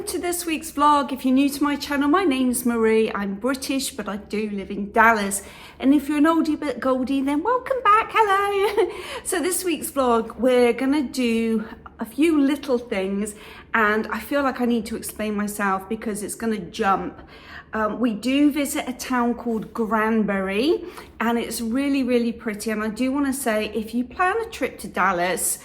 to this week's vlog. If you're new to my channel, my name's Marie. I'm British, but I do live in Dallas. And if you're an oldie but goldie, then welcome back, hello. So this week's vlog, we're gonna do a few little things, and I feel like I need to explain myself because it's gonna jump. We do visit a town called Granbury, and it's really, really pretty. And I do wanna say, if you plan a trip to Dallas,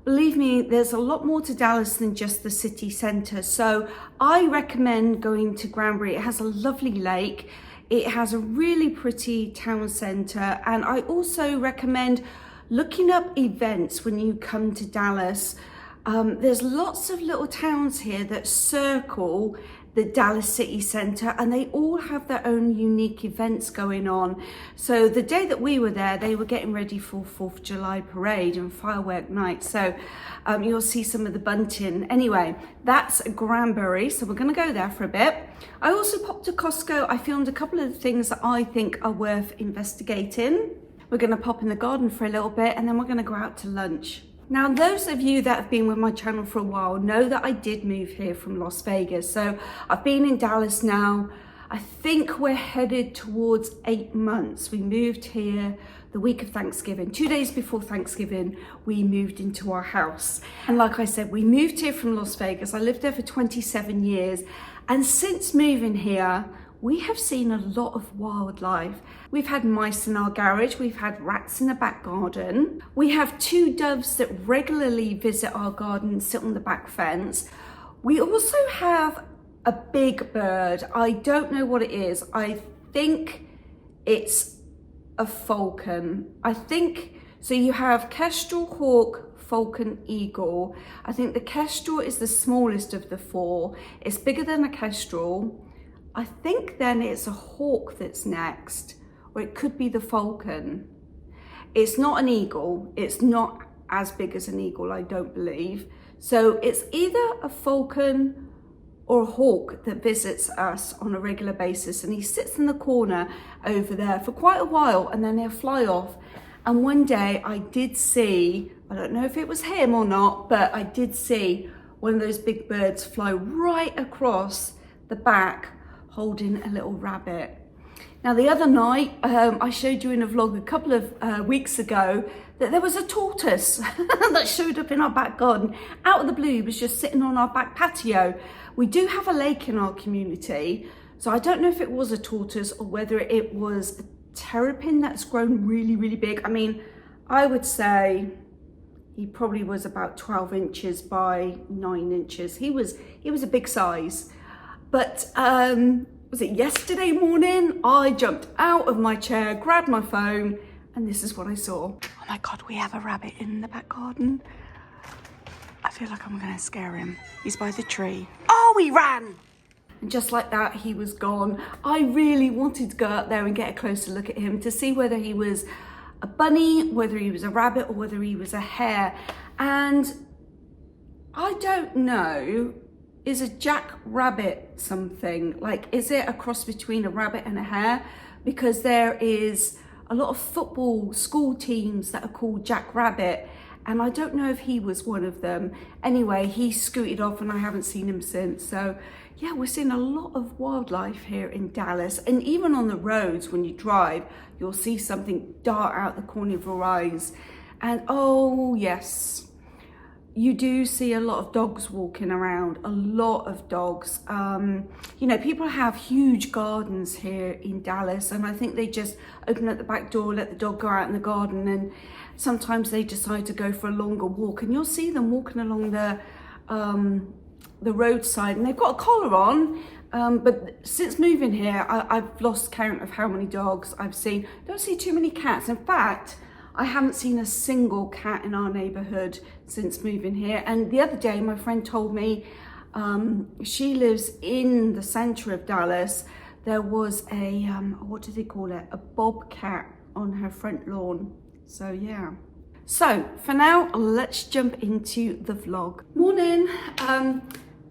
believe me, there's a lot more to Dallas than just the city centre. So I recommend going to Granbury. It has a lovely lake. It has a really pretty town centre. And I also recommend looking up events when you come to Dallas. There's lots of little towns here that circle the Dallas city centre, and they all have their own unique events going on. So the day that we were there, they were getting ready for 4th of July parade and firework night. So you'll see some of the bunting. Anyway, that's Granbury, so we're gonna go there for a bit. I also popped to Costco. I filmed a couple of things that I think are worth investigating. We're gonna pop in the garden for a little bit, and then we're gonna go out to lunch. Now, those of you that have been with my channel for a while know that I did move here from Las Vegas. So I've been in Dallas now, I think we're headed towards 8 months. We moved here the week of Thanksgiving. 2 days before Thanksgiving, we moved into our house. And like I said, we moved here from Las Vegas. I lived there for 27 years. And since moving here, we have seen a lot of wildlife. We've had mice in our garage, we've had rats in the back garden. We have 2 doves that regularly visit our garden and sit on the back fence. We also have a big bird. I don't know what it is. I think it's a falcon. So you have kestrel, hawk, falcon, eagle. I think the kestrel is the smallest of the 4. It's bigger than a kestrel. I think then it's a hawk that's next, or it could be the falcon. It's not an eagle. It's not as big as an eagle, I don't believe. So it's either a falcon or a hawk that visits us on a regular basis, and he sits in the corner over there for quite a while, and then he'll fly off. And one day I did see, I don't know if it was him or not, but I did see one of those big birds fly right across the back holding a little rabbit. Now, the other night, I showed you in a vlog a couple of weeks ago that there was a tortoise that showed up in our back garden. Out of the blue, he was just sitting on our back patio. We do have a lake in our community, so I don't know if it was a tortoise or whether it was a terrapin that's grown really, really big. I mean, I would say he probably was about 12 inches by 9 inches. He was a big size. But was it yesterday morning? I jumped out of my chair, grabbed my phone, and this is what I saw. Oh my God, we have a rabbit in the back garden. I feel like I'm gonna scare him. He's by the tree. Oh, he ran! And just like that, he was gone. I really wanted to go out there and get a closer look at him to see whether he was a bunny, whether he was a rabbit, or whether he was a hare. And I don't know. Is a jackrabbit something? Like, is it a cross between a rabbit and a hare? Because there is a lot of football school teams that are called Jackrabbit, and I don't know if he was one of them. Anyway, he scooted off and I haven't seen him since. So yeah, we're seeing a lot of wildlife here in Dallas, and even on the roads when you drive, you'll see something dart out the corner of your eyes. And oh yes, you do see a lot of dogs walking around, a lot of dogs. You know, people have huge gardens here in Dallas, and I think they just open up the back door, let the dog go out in the garden, and sometimes they decide to go for a longer walk, and you'll see them walking along the roadside, and they've got a collar on. But since moving here, I've lost count of how many dogs I've seen. Don't see too many cats. In fact, I haven't seen a single cat in our neighborhood since moving here. And the other day, my friend told me she lives in the center of Dallas. There was a, what do they call it? A bobcat on her front lawn. So yeah. So for now, let's jump into the vlog. Morning.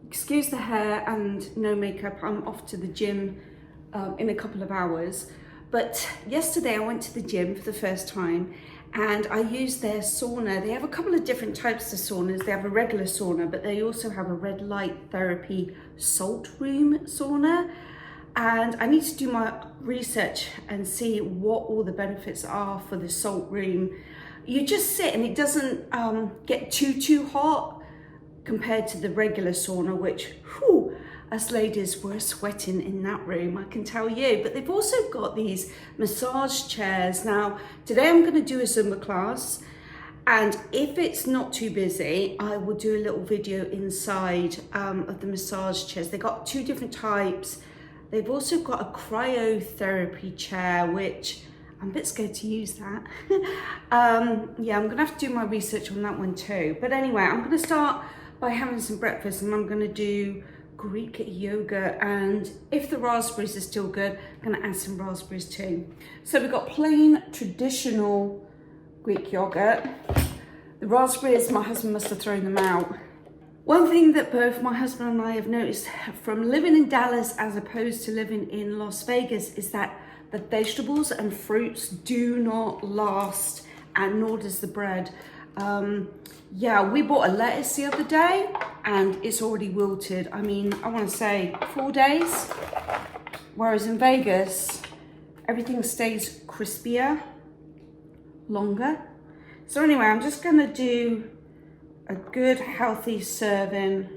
Excuse the hair and no makeup. I'm off to the gym in a couple of hours. But yesterday I went to the gym for the first time, and I use their sauna. They have a couple of different types of saunas. They have a regular sauna, but they also have a red light therapy salt room sauna. And I need to do my research and see what all the benefits are for the salt room. You just sit and it doesn't get too hot compared to the regular sauna, which, whew, us ladies were sweating in that room, I can tell you. But they've also got these massage chairs. Now, today I'm going to do a Zumba class, and if it's not too busy, I will do a little video inside of the massage chairs. They've got two different types. They've also got a cryotherapy chair, which I'm a bit scared to use that. Yeah, I'm gonna have to do my research on that one too. But anyway, I'm gonna start by having some breakfast, and I'm gonna do Greek yogurt, and if the raspberries are still good, I'm gonna add some raspberries too. So we've got plain traditional Greek yogurt. The raspberries, my husband must have thrown them out. One thing that both my husband and I have noticed from living in Dallas as opposed to living in Las Vegas is that the vegetables and fruits do not last, and nor does the bread. Yeah, we bought a lettuce the other day and it's already wilted. I mean, I want to say 4 days, whereas in Vegas, everything stays crispier, longer. So anyway, I'm just going to do a good healthy serving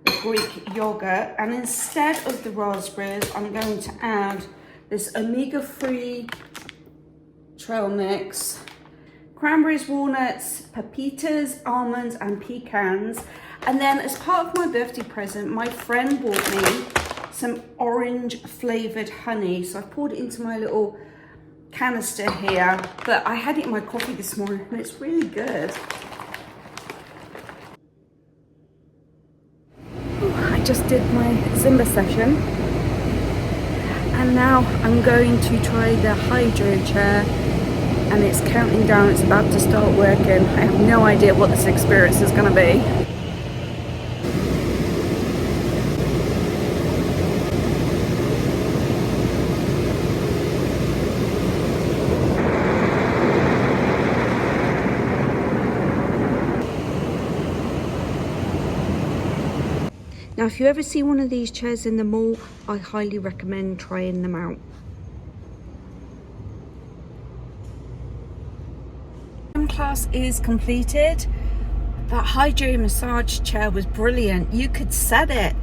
of Greek yogurt, and instead of the raspberries, I'm going to add this omega-free trail mix, cranberries, walnuts, pepitas, almonds, and pecans. And then as part of my birthday present, my friend bought me some orange flavored honey. So I poured it into my little canister here, but I had it in my coffee this morning and it's really good. I just did my Zumba session, and now I'm going to try the hydro chair, and it's counting down, it's about to start working. I have no idea what this experience is going to be. Now, if you ever see one of these chairs in the mall, I highly recommend trying them out. Class is completed. That hydro massage chair was brilliant. You could set it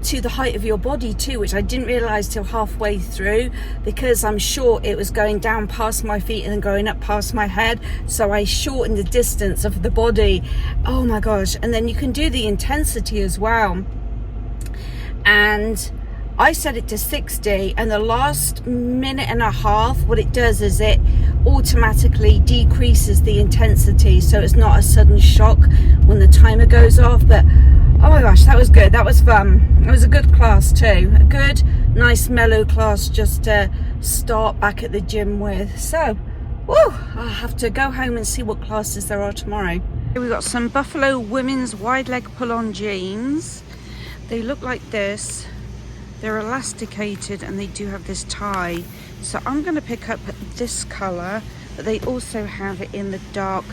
to the height of your body too, which I didn't realize till halfway through, because I'm short. It was going down past my feet and then going up past my head, so I shortened the distance of the body. Oh my gosh. And then you can do the intensity as well, and I set it to 60, and the last minute and a half, what it does is it automatically decreases the intensity, so it's not a sudden shock when the timer goes off. But oh my gosh, that was good. That was fun. It was a good class too. A good, nice, mellow class just to start back at the gym with. So, woo, I'll have to go home and see what classes there are tomorrow. We've got some Buffalo women's wide leg pull-on jeans. They look like this. They're elasticated and they do have this tie. So I'm going to pick up this colour, but they also have it in the dark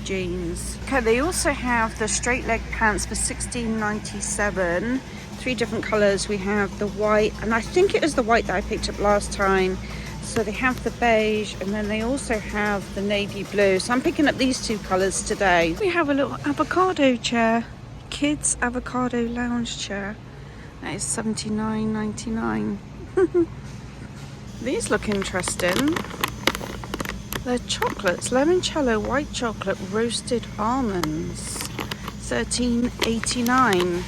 jeans. Okay, they also have the straight leg pants for $16.97. 3 different colours. We have the white, and I think it was the white that I picked up last time. So they have the beige, and then they also have the navy blue. So I'm picking up these 2 colours today. We have a little avocado chair, kids avocado lounge chair. That is $79.99. These look interesting. They're chocolates, limoncello, white chocolate, roasted almonds, $13.89.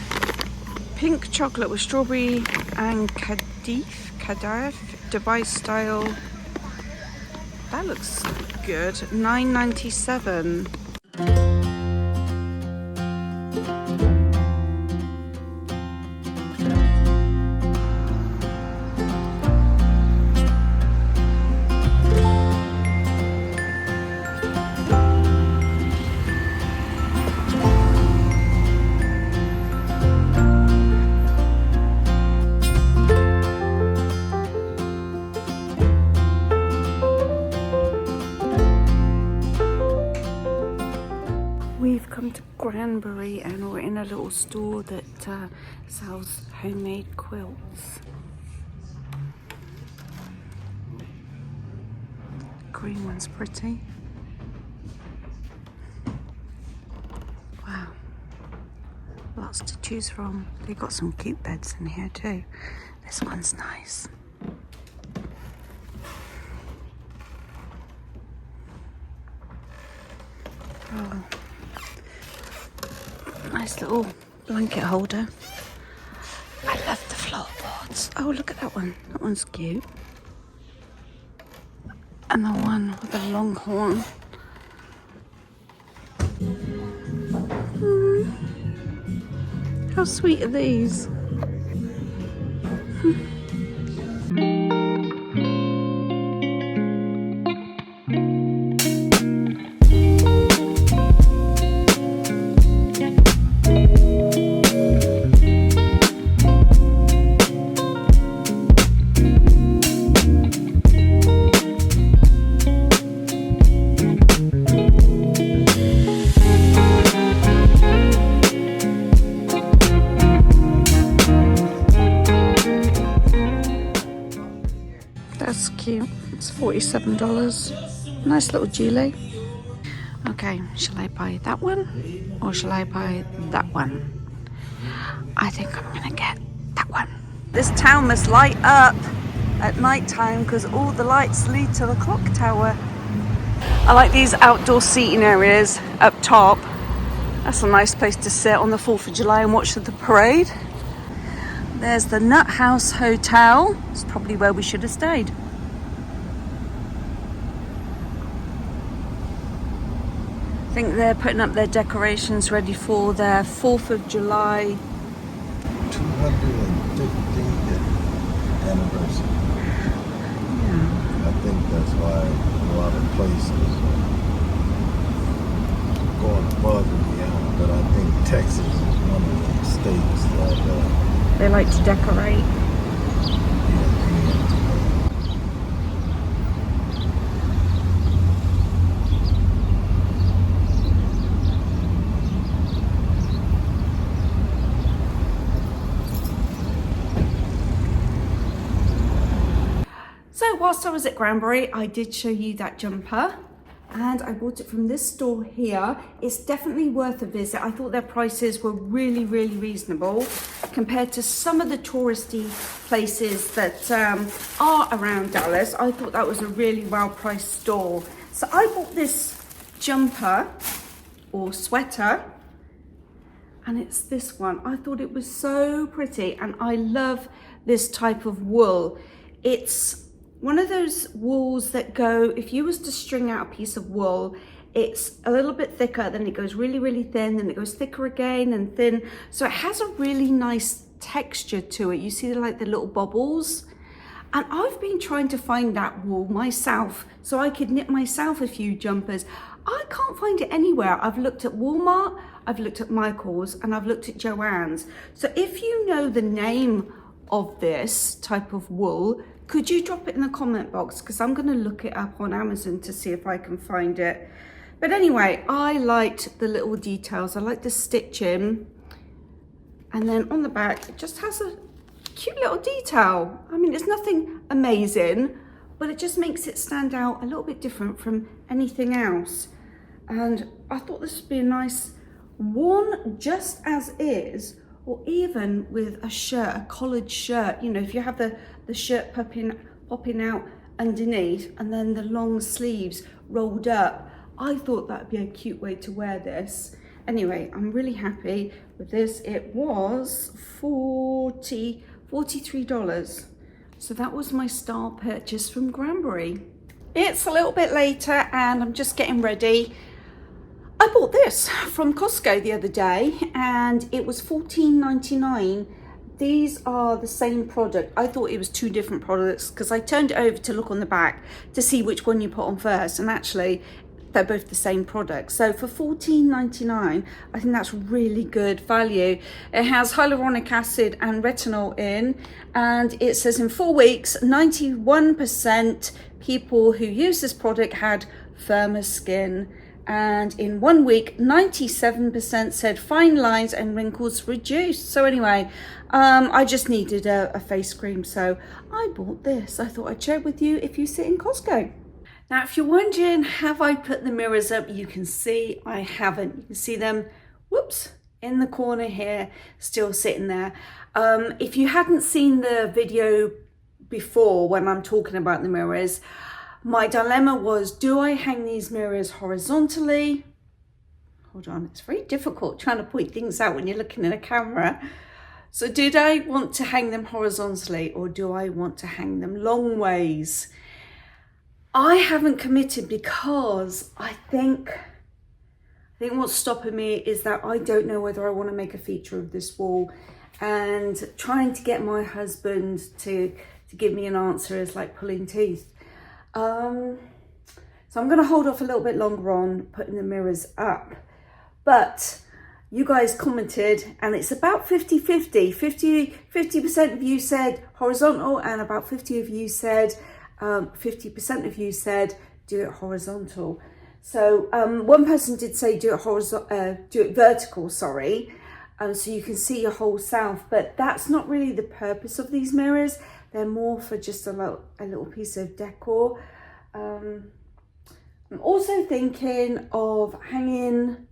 Pink chocolate with strawberry and Kadif, Dubai style. That looks good. $9.97. Granbury and we're in a little store that sells homemade quilts. Green one's pretty. Wow, lots to choose from. They've got some cute beds in here too. This one's nice. Oh, nice little blanket holder. I love the floorboards. Oh, look at that one. That one's cute. And the one with the long horn. How sweet are these? That's cute. It's $47. Nice little gilet. Okay, shall I buy that one or shall I buy that one? I think I'm gonna get that one. This town must light up at night time because all the lights lead to the clock tower. I like these outdoor seating areas up top. That's a nice place to sit on the 4th of July and watch the parade. There's the Nut House Hotel. It's probably where we should have stayed. I think they're putting up their decorations ready for their 4th of July. 250th anniversary. Yeah. I think that's why a lot of places are going above and beyond. But I think Texas is one of the states that They like to decorate. So whilst I was at Granbury, I did show you that jumper. And I bought it from this store here. It's definitely worth a visit. I thought their prices were really, really reasonable compared to some of the touristy places that are around Dallas. I thought that was a really well-priced store. So I bought this jumper or sweater, and it's this one. I thought it was so pretty, and I love this type of wool. It's one of those wools that go, if you was to string out a piece of wool, it's a little bit thicker, then it goes really, really thin, then it goes thicker again and thin. So it has a really nice texture to it. You see like the little bubbles. And I've been trying to find that wool myself so I could knit myself a few jumpers. I can't find it anywhere. I've looked at Walmart, I've looked at Michael's, and I've looked at Joann's. So if you know the name of this type of wool, could you drop it in the comment box? Because I'm going to look it up on Amazon to see if I can find it. But anyway, I liked the little details. I like the stitching. And then on the back, it just has a cute little detail. I mean, it's nothing amazing, but it just makes it stand out a little bit different from anything else. And I thought this would be a nice worn just as is, or even with a shirt, a collared shirt. You know, if you have the shirt popping out underneath and then the long sleeves rolled up. I thought that'd be a cute way to wear this. Anyway, I'm really happy with this. It was $43. So that was my start purchase from Granbury. It's a little bit later and I'm just getting ready. I bought this from Costco the other day and it was $14.99. These are the same product. I thought it was two different products because I turned it over to look on the back to see which one you put on first, and actually they're both the same product. So for $14.99, I think that's really good value. It has hyaluronic acid and retinol in, and it says in 4 weeks, 91% people who use this product had firmer skin. And in 1 week, 97% said fine lines and wrinkles reduced. So anyway, I just needed a face cream, so I bought this. I thought I'd share it with you if you sit in Costco. Now, if you're wondering, have I put the mirrors up? You can see I haven't. You can see them, whoops, in the corner here, still sitting there. If you hadn't seen the video before when I'm talking about the mirrors, my dilemma was, do I hang these mirrors horizontally? Hold on, it's very difficult trying to point things out when you're looking at a camera. So did I want to hang them horizontally, or do I want to hang them long ways? I haven't committed because I think what's stopping me is that I don't know whether I want to make a feature of this wall, and trying to get my husband to give me an answer is like pulling teeth. So I'm going to hold off a little bit longer on putting the mirrors up, but you guys commented and it's about 50-50. 50% of you said horizontal, and about 50% of you said do it horizontal. So one person did say do it vertical, sorry, so you can see your whole self, but that's not really the purpose of these mirrors. They're more for just a little piece of decor. I'm also thinking of hanging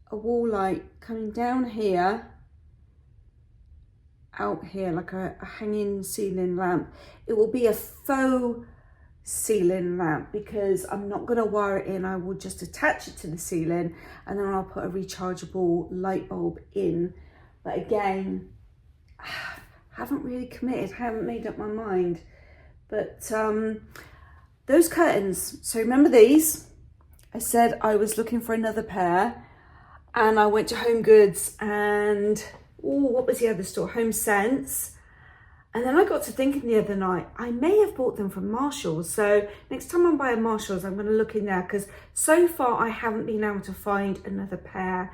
a wall light coming down here, out here, like a hanging ceiling lamp. It will be a faux ceiling lamp because I'm not going to wire it in. I will just attach it to the ceiling and then I'll put a rechargeable light bulb in. But again, haven't really committed, haven't made up my mind. But those curtains, so remember these? I said I was looking for another pair, and I went to Home Goods and, what was the other store? Home Sense. And then I got to thinking the other night, I may have bought them from Marshalls. So next time I'm buying Marshalls, I'm going to look in there, because so far I haven't been able to find another pair.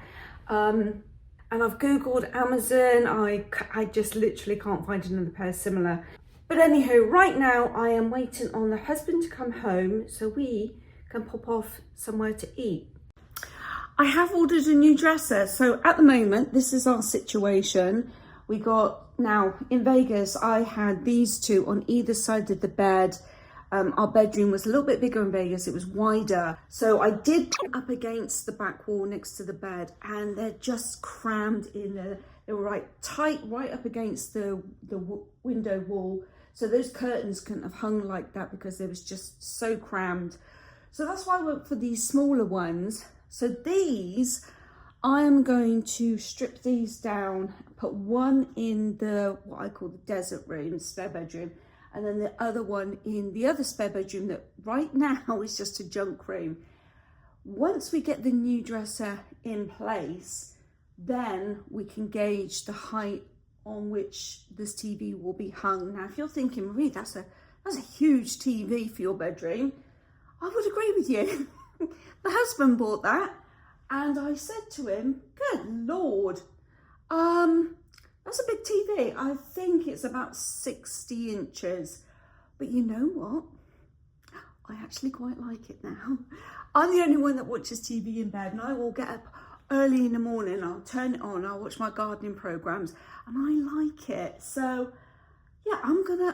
And I've Googled Amazon, I just literally can't find another pair similar. But anywho, right now I am waiting on the husband to come home so we can pop off somewhere to eat. I have ordered a new dresser. So at the moment, this is our situation. We got, now in Vegas, I had these two on either side of the bed. Our bedroom was a little bit bigger in Vegas, it was wider. So I did put up against the back wall next to the bed, and they're just crammed in there. They were right tight, right up against the window wall. So those curtains couldn't have hung like that because they was just so crammed. So that's why I went for these smaller ones. So these, I am going to strip these down, put one in the, what I call the desert room, spare bedroom, and then the other one in the other spare bedroom that right now is just a junk room. Once we get the new dresser in place, then we can gauge the height on which this TV will be hung. Now, if you're thinking, Marie, that's a huge TV for your bedroom, I would agree with you. The husband bought that, and I said to him, good Lord, that's a big TV. I think it's about 60 inches. But you know what? I actually quite like it now. I'm the only one that watches TV in bed, and I will get up early in the morning, I'll turn it on, I'll watch my gardening programs, and I like it. So yeah, I'm gonna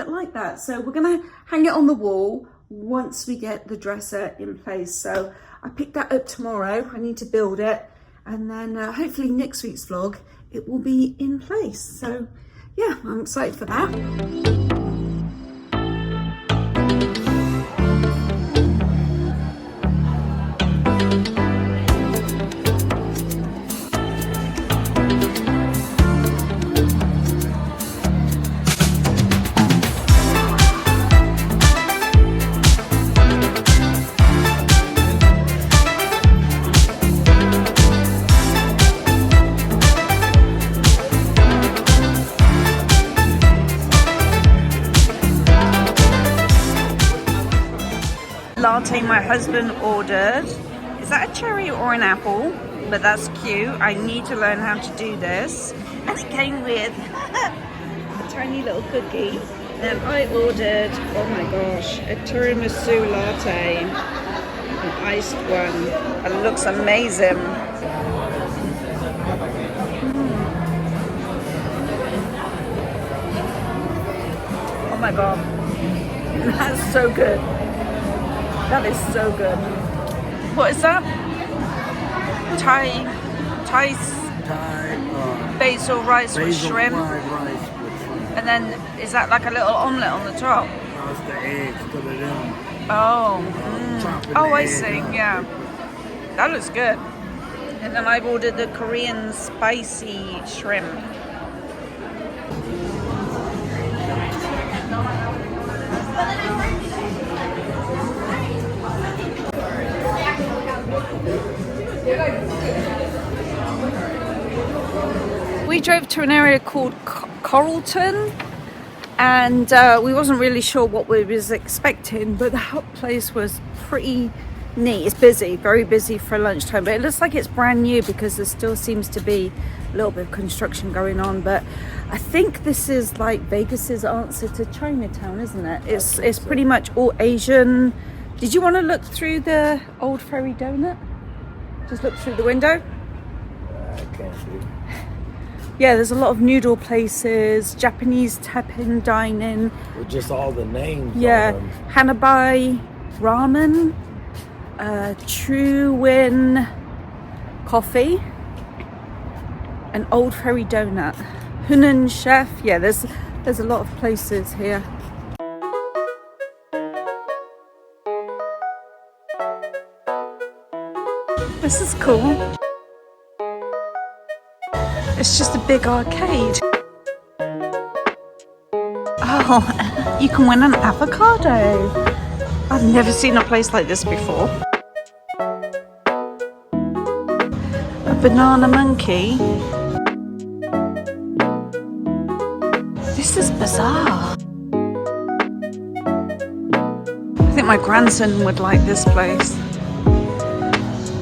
like that. So we're gonna hang it on the wall once we get the dresser in place. So I picked that up tomorrow. I need to build it, and then hopefully next week's vlog it will be in place. So yeah, I'm excited for that. Latte my husband ordered. Is that a cherry or an apple? But that's cute. I need to learn how to do this. And it came with a tiny little cookie. Then I ordered, oh my gosh, a tiramisu latte. an iced one. It looks amazing. Oh my god, that's so good. That is so good. What is that? Thai basil rice with shrimp. Rice with shrimp. And then is that like a little omelette on the top? No, it's the eggs. Put it in. Oh, I see. Yeah, that looks good. And then I've ordered the Korean spicy shrimp. We drove to an area called Coralton, and we wasn't really sure what we was expecting, but that place was pretty neat. It's busy, very busy for lunchtime, but it looks like it's brand new because there still seems to be a little bit of construction going on. But I think this is like Vegas's answer to Chinatown, isn't it? It's pretty much all Asian. Did you want to look through the Old Ferry Donut? Just look through the window. I can't see. Yeah, there's a lot of noodle places, Japanese tap-in dining. With just all the names. Yeah, on them. Hanabai ramen, True Win coffee, and Old Ferry Donut, Hunan Chef. Yeah, there's a lot of places here. This is cool. It's just a big arcade. Oh, you can win an avocado. I've never seen a place like this before. A banana monkey. This is bizarre. I think my grandson would like this place.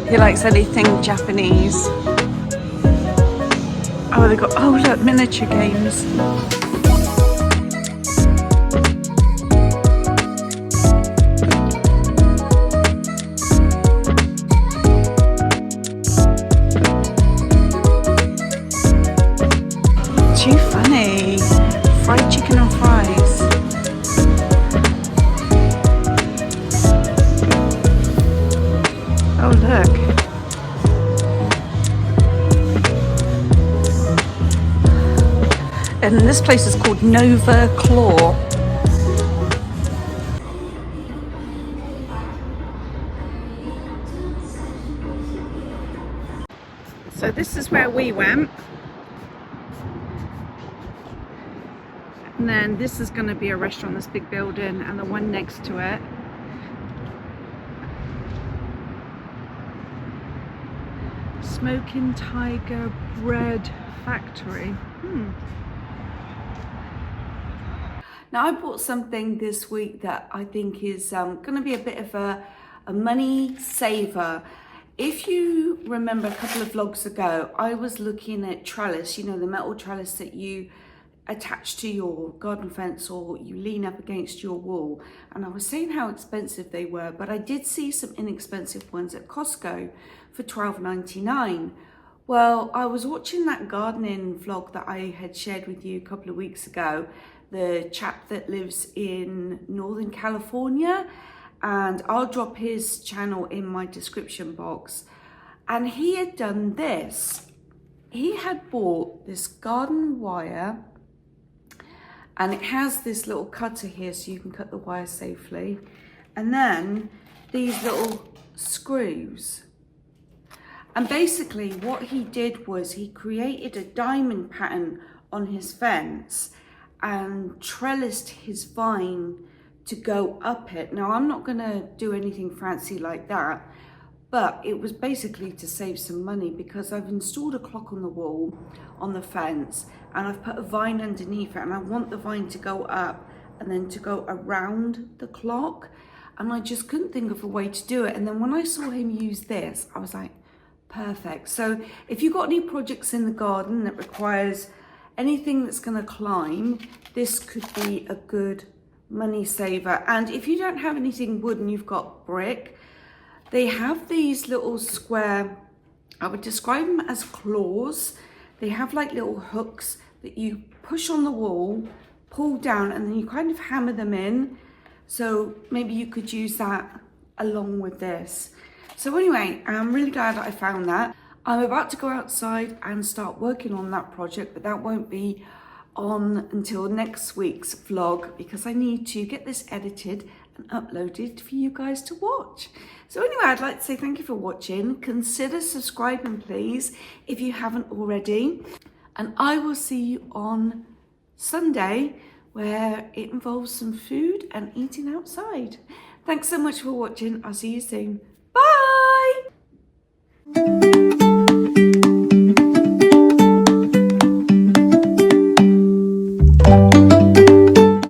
He likes anything Japanese. Oh, they got, oh look, miniature games. Too funny. Fried chicken and fries. Oh look. And this place is called Nova Claw. So this is where we went. And then this is going to be a restaurant, this big building, and the one next to it. Smoking Tiger Bread Factory. Now I bought something this week that I think is going to be a bit of a money saver. If you remember a couple of vlogs ago, I was looking at trellis, you know, the metal trellis that you attach to your garden fence or you lean up against your wall. And I was saying how expensive they were, but I did see some inexpensive ones at Costco for $12.99. Well, I was watching that gardening vlog that I had shared with you a couple of weeks ago, the chap that lives in Northern California, and I'll drop his channel in my description box. And he had done this. He had bought this garden wire, and it has this little cutter here so you can cut the wire safely. And then these little screws. And basically what he did was he created a diamond pattern on his fence and trellised his vine to go up it. Now I'm not gonna do anything fancy like that, but it was basically to save some money because I've installed a clock on the wall on the fence and I've put a vine underneath it, and I want the vine to go up and then to go around the clock, and I just couldn't think of a way to do it. And then when I saw him use this, I was like, perfect. So if you've got any projects in the garden that requires anything that's going to climb, this could be a good money saver. And if you don't have anything wood and you've got brick, They have these little square, I would describe them as claws. They have like little hooks that you push on the wall, pull down, and then you kind of hammer them in. So maybe you could use that along with this. So anyway, I'm really glad that I found that. I'm about to go outside and start working on that project, but that won't be on until next week's vlog because I need to get this edited and uploaded for you guys to watch. So anyway, I'd like to say thank you for watching. Consider subscribing, please, if you haven't already. And I will see you on Sunday, where it involves some food and eating outside. Thanks so much for watching. I'll see you soon. Bye!